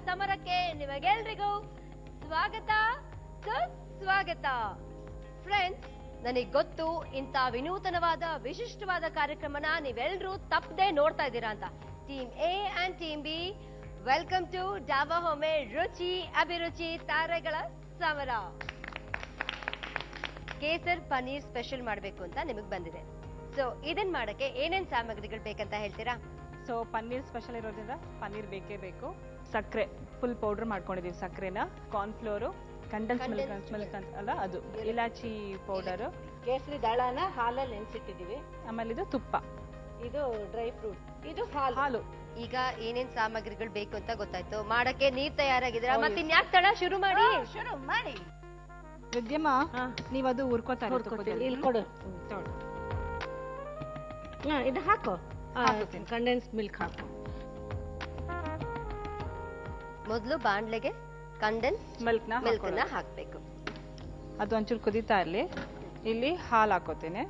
ಸಮರಕ್ಕೆ ನಿಮಗೆಲ್ರಿಗೂ ಸ್ವಾಗತ ಸುಸ್ವಾಗತ. ಫ್ರೆಂಡ್ಸ್, ನನಗೆ ಗೊತ್ತು ಇಂಥ ವಿನೂತನವಾದ ವಿಶಿಷ್ಟವಾದ ಕಾರ್ಯಕ್ರಮನ ನೀವೆಲ್ಲರೂ ತಪ್ಪದೆ ನೋಡ್ತಾ ಇದ್ದೀರಾ ಅಂತ. Team A and team B, welcome to dhaba home ರುಚಿ ಅಭಿರುಚಿ ತಾರೆಗಳ ಸಮರ. ಕೇಸರ್ ಪನ್ನೀರ್ ಸ್ಪೆಷಲ್ ಮಾಡಬೇಕು ಅಂತ ನಿಮಗೆ ಬಂದಿದೆ. ಸೊ ಇದನ್ ಮಾಡಕ್ಕೆ ಏನೇನ್ ಸಾಮಗ್ರಿಗಳು ಬೇಕಂತ ಹೇಳ್ತೀರಾ? ಸೊ ಪನ್ನೀರ್ ಸ್ಪೆಷಲ್ ಇರೋದ್ರಿಂದ ಪನ್ನೀರ್ ಬೇಕೇ ಬೇಕು. ಸಕ್ಕರೆ ಫುಲ್ ಪೌಡರ್ ಮಾಡ್ಕೊಂಡಿದೀವಿ. ಸಕ್ಕರೆನ, ಕಾರ್ನ್ಫ್ಲೋರು, ಕಂಡೆನ್ಸ್ ಮಿಲ್ಕ್ ಅಂತ ಅಲ್ಲ ಅದು, ಇಲಾಚಿ ಪೌಡರ್, ಕೇಸರಿ ದಾಳನ ಹಾಲಲ್ಲಿ ನೆನ್ಸಿಟ್ಟಿದೀವಿ. ಆಮೇಲೆ ಇದು ತುಪ್ಪ, ಇದು ಡ್ರೈ ಫ್ರೂಟ್, ಇದು ಹಾಲು. ಈಗ ಏನೇನ್ ಸಾಮಗ್ರಿಗಳು ಬೇಕು ಅಂತ ಗೊತ್ತಾಯ್ತು. ಮಾಡಕ್ಕೆ ನೀವ್ ತಯಾರಾಗಿದ್ದೀರಾ? ಮತ್ತೆ ಇನ್ಯಾಕ್ ತಡ, ಶುರು ಮಾಡಿ. ವಿದ್ಯಮ್ಮ, ನೀವದು ಹುರ್ಕೋತಾರೆ. ಇಲ್ಲಿ ಕೊಡು. ಇದು ಹಾಕು, ಕಂಡೆನ್ಸ್ ಮಿಲ್ಕ್ ಹಾಕು. ಮೊದಲು ಬಾಣ್ಲೆಗೆ ಕಂಡೆನ್ಸ್ ಮಿಲ್ಕ್ನ ಹಾಕ್ಬೇಕು. ಅದು ಒಂಚೂರು ಕುದೀತಾ ಇರ್ಲಿ. ಇಲ್ಲಿ ಹಾಲು ಹಾಕೋತೇನೆ.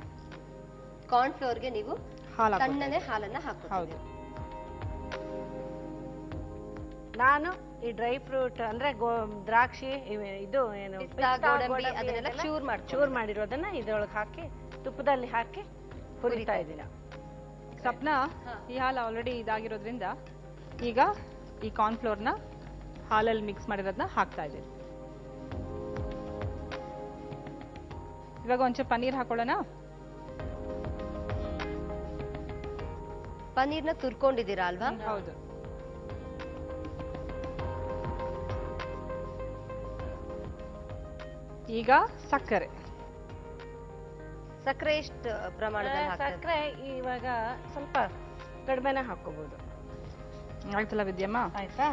ಕಾರ್ನ್ ಫ್ಲೋರ್ಗೆ ನೀವು ತಣ್ಣನೆ ಹಾಲನ್ನ ಹಾಕೋತೀವಿ. ಹೌದು. ನಾನು ಈ ಡ್ರೈ ಫ್ರೂಟ್ ಅಂದ್ರೆ ದ್ರಾಕ್ಷಿ, ಇದು ಏನು ಅದನ್ನೆಲ್ಲ ಚೂರ್ ಮಾಡಿರೋದನ್ನ ಇದ್ರೊಳಗೆ ಹಾಕಿ ತುಪ್ಪದಲ್ಲಿ ಹಾಕಿ ಹುರಿತಾ ಇದ್ದೀನ. ಸಪ್ನ, ಈ ಹಾಲು ಆಲ್ರೆಡಿ ಇದಾಗಿರೋದ್ರಿಂದ ಈಗ ಈ ಕಾರ್ನ್ಫ್ಲೋರ್ನ ಹಾಲಲ್ಲಿ ಮಿಕ್ಸ್ ಮಾಡಿರೋದನ್ನ ಹಾಕ್ತಾ ಇದ್ದೀನಿ. ಇವಾಗ ಒಂಚೂರು ಪನ್ನೀರ್ ಹಾಕೊಳ್ಳೋಣ. ಪನ್ನೀರ್ನ ತುರ್ಕೊಂಡಿದ್ದೀರಾ ಅಲ್ವಾ? ಹೌದು. ಈಗ ಸಕ್ಕರೆ ಎಷ್ಟು ಪ್ರಮಾಣದಲ್ಲಿ? ಸಕ್ಕರೆ ಇವಾಗ ಸ್ವಲ್ಪ ಕಡಿಮೆನೆ ಹಾಕೋಬಹುದು. ಆಯ್ತಲ್ಲ ವಿದ್ಯಮ್ಮ? ಆಯ್ತಾ?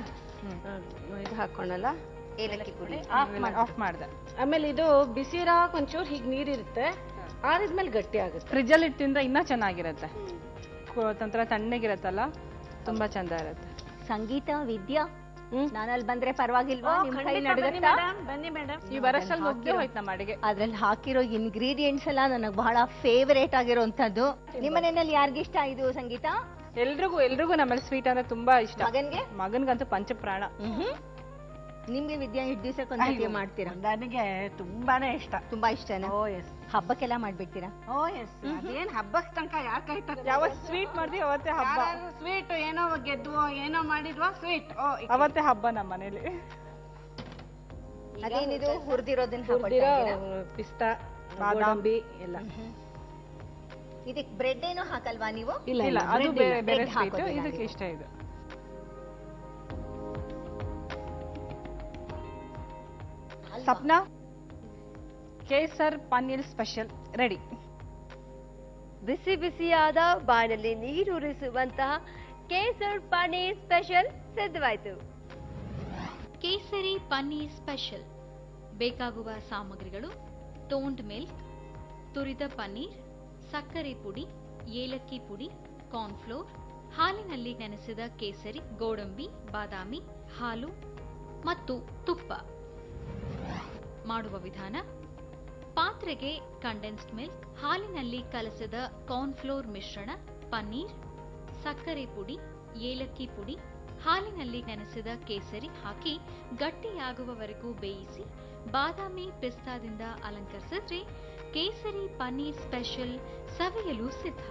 ಇದು ಹಾಕೋಣಲ್ಲ, ಏಲಕ್ಕಿ ಪುಡಿ ಆಫ್ ಮಾಡ್ದೆ. ಆಮೇಲೆ ಇದು ಬಿಸಿ ಇರೋವಾಗ ಒಂಚೂರು ಹೀಗೆ ನೀರಿರುತ್ತೆ, ಆರಿದ್ಮೇಲೆ ಗಟ್ಟಿ ಆಗುತ್ತೆ. ಫ್ರಿಜ್ ಅಲ್ಲಿ ಇಟ್ಟಿಂದ ಇನ್ನೂ ಚೆನ್ನಾಗಿರುತ್ತೆ. ಒಂಥರ ತಣ್ಣಗಿರತ್ತಲ್ಲ, ತುಂಬಾ ಚಂದ ಇರುತ್ತೆ. ಸಂಗೀತ, ವಿದ್ಯಾ, ನಾನಲ್ಲಿ ಬಂದ್ರೆ ಪರವಾಗಿಲ್ವಾ? ಬನ್ನಿ ಮೇಡಮ್. ಈ ವರ್ಷಲ್ಲಿ ಮುಗ್ದೇ ಹೋಯ್ತು ನಮ್ಮ ಅಡಿಗೆ. ಅದ್ರಲ್ಲಿ ಹಾಕಿರೋ ಇಂಗ್ರೀಡಿಯೆಂಟ್ಸ್ ಎಲ್ಲ ನನಗೆ ಬಹಳ ಫೇವರೇಟ್ ಆಗಿರೋಂಥದ್ದು. ನಿಮ್ಮನೆಯಲ್ಲಿ ಯಾರಿಗಿಷ್ಟ ಇದು ಸಂಗೀತ? ಎಲ್ರಿಗೂ ನಮ್ಮಲ್ಲಿ ಸ್ವೀಟ್ ಅಂದ್ರೆ ತುಂಬಾ ಇಷ್ಟ. ಮಗನ್ಗಂತೂ ಪಂಚಪ್ರಾಣ. ನಿಮ್ಗೆ ವಿದ್ಯಾ ಇಷ್ಟು ದಿವಸಕ್ಕೆ ಮಾಡ್ತೀರಾ? ನನಗೆ ತುಂಬಾನೇ ಇಷ್ಟ. ತುಂಬಾ ಇಷ್ಟನಾ? ಓ ಎಸ್. ಹಬ್ಬಕ್ಕೆಲ್ಲ ಮಾಡ್ಬಿಡ್ತೀರಾ? ಓ ಎಸ್. ಅದೇನ್ ಹಬ್ಬಕ್ಕೆ ತನಕ ಯಾರು ಕಾಯ್ತಾರೆ? ಯಾವತ್ತು ಸ್ವೀಟ್ ಮಾಡ್ತೀವಿ ಅವತ್ತೇ ಹಬ್ಬ. ಸ್ವೀಟ್ ಏನೋ ಗೆದ್ವೋ ಏನೋ ಮಾಡಿದ್ವೋ ಸ್ವೀಟ್ ಅವತ್ತೇ ಹಬ್ಬ ನಮ್ಮ ಮನೇಲಿ. ಅದೇನಿದು ಹುರಿದಿರೋದನ್ನ ಪಿಸ್ತಾ, ಬಾದಾಮಿ ಎಲ್ಲ. ಇದಕ್ಕೆ ಬ್ರೆಡ್ ಏನೋ ಹಾಕಲ್ವಾ ನೀವು? ಇಲ್ಲ, ಅದು ಬೇರೆ ಸ್ವೀಟ್. ಇದಕ್ಕೆ ಇಷ್ಟ ಇದು. Sapna, kesar paneer special ready. ಬಿಸಿ ಬಿಸಿಯಾದ ಬಾಣಲ್ಲಿ ನೀರುರಿಸುವಂತಹ ಕೇಸರ್ ಪನ್ನೀರ್ ಸ್ಪೆಷಲ್ ಸಿದ್ಧವಾಯಿತು. ಕೇಸರಿ ಪನ್ನೀರ್ ಸ್ಪೆಷಲ್ ಬೇಕಾಗುವ ಸಾಮಗ್ರಿಗಳು: ಟೋನ್ಡ್ ಮಿಲ್ಕ್, ತುರಿದ ಪನ್ನೀರ್, ಸಕ್ಕರೆ ಪುಡಿ, ಏಲಕ್ಕಿ ಪುಡಿ, ಕಾರ್ನ್ಫ್ಲೋರ್, ಹಾಲಿನಲ್ಲಿ ನೆನೆಸಿದ ಕೇಸರಿ, ಗೋಡಂಬಿ, ಬಾದಾಮಿ, ಹಾಲು ಮತ್ತು ತುಪ್ಪ. ಮಾಡುವ ವಿಧಾನ: ಪಾತ್ರೆಗೆ ಕಂಡೆನ್ಸ್ಡ್ ಮಿಲ್ಕ್, ಹಾಲಿನಲ್ಲಿ ಕಲಸಿದ ಕಾರ್ನ್ಫ್ಲೋರ್ ಮಿಶ್ರಣ, ಪನ್ನೀರ್, ಸಕ್ಕರೆ ಪುಡಿ, ಏಲಕ್ಕಿ ಪುಡಿ, ಹಾಲಿನಲ್ಲಿ ನೆನೆಸಿದ ಕೇಸರಿ ಹಾಕಿ ಗಟ್ಟಿಯಾಗುವವರೆಗೂ ಬೇಯಿಸಿ ಬಾದಾಮಿ, ಪಿಸ್ತಾದಿಂದ ಅಲಂಕರಿಸಿದ್ರೆ ಕೇಸರಿ ಪನ್ನೀರ್ ಸ್ಪೆಷಲ್ ಸವಿಯಲು ಸಿದ್ಧ.